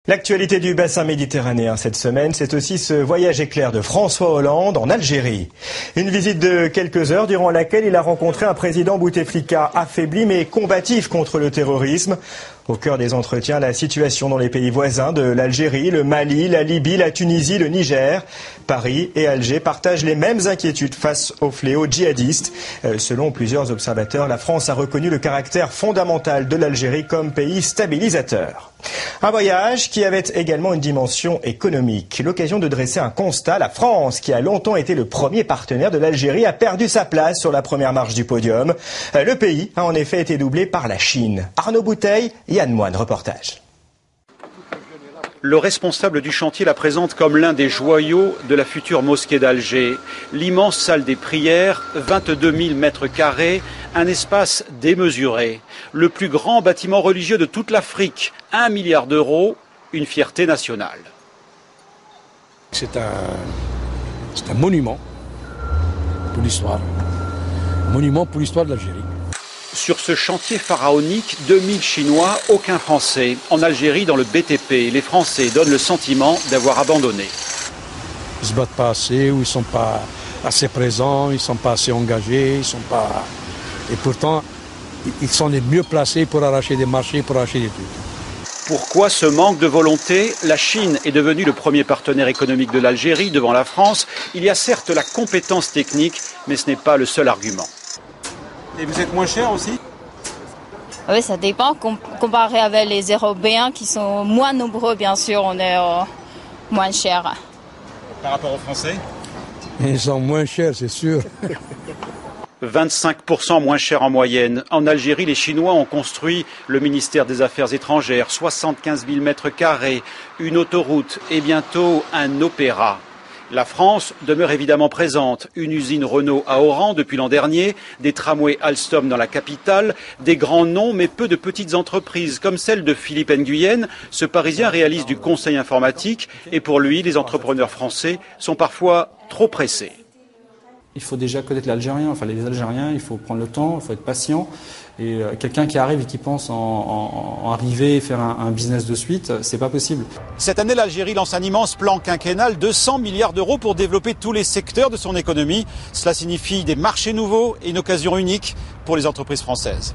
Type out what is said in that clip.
L'actualité du bassin méditerranéen cette semaine, c'est aussi ce voyage éclair de François Hollande en Algérie. Une visite de quelques heures durant laquelle il a rencontré un président Bouteflika affaibli mais combatif contre le terrorisme. Au cœur des entretiens, la situation dans les pays voisins de l'Algérie, le Mali, la Libye, la Tunisie, le Niger. Paris et Alger partagent les mêmes inquiétudes face au fléau djihadiste. Selon plusieurs observateurs, la France a reconnu le caractère fondamental de l'Algérie comme pays stabilisateur. Un voyage qui avait également une dimension économique. L'occasion de dresser un constat, la France, qui a longtemps été le premier partenaire de l'Algérie, a perdu sa place sur la première marche du podium. Le pays a en effet été doublé par la Chine. Arnaud Bouteille, Yann Moine, reportage. Le responsable du chantier la présente comme l'un des joyaux de la future mosquée d'Alger. L'immense salle des prières, 22 000 mètres carrés, un espace démesuré. Le plus grand bâtiment religieux de toute l'Afrique, 1 milliard d'euros, une fierté nationale. C'est un monument pour l'histoire. Un monument pour l'histoire de l'Algérie. Sur ce chantier pharaonique, 2000 Chinois, aucun Français. En Algérie, dans le BTP, les Français donnent le sentiment d'avoir abandonné. Ils ne se battent pas assez, ou ils ne sont pas assez présents, ils ne sont pas assez engagés, ils sont pas... Et pourtant, ils sont les mieux placés pour arracher des marchés, pour arracher des trucs. Pourquoi ce manque de volonté? La Chine est devenue le premier partenaire économique de l'Algérie devant la France. Il y a certes la compétence technique, mais ce n'est pas le seul argument. Et vous êtes moins cher aussi? Oui, ça dépend. Comparé avec les Européens qui sont moins nombreux, bien sûr, on est moins cher. Par rapport aux Français? Ils sont moins chers, c'est sûr. 25% moins cher en moyenne. En Algérie, les Chinois ont construit le ministère des Affaires étrangères, 75 000 mètres carrés, une autoroute et bientôt un opéra. La France demeure évidemment présente. Une usine Renault à Oran depuis l'an dernier, des tramways Alstom dans la capitale, des grands noms mais peu de petites entreprises comme celle de Philippe Nguyen. Ce Parisien réalise du conseil informatique et pour lui, les entrepreneurs français sont parfois trop pressés. Il faut déjà connaître l'Algérien, enfin les Algériens, il faut prendre le temps, il faut être patient. Et quelqu'un qui arrive et qui pense en arriver et faire un business de suite, c'est pas possible. Cette année, l'Algérie lance un immense plan quinquennal, 200 milliards d'euros pour développer tous les secteurs de son économie. Cela signifie des marchés nouveaux et une occasion unique pour les entreprises françaises.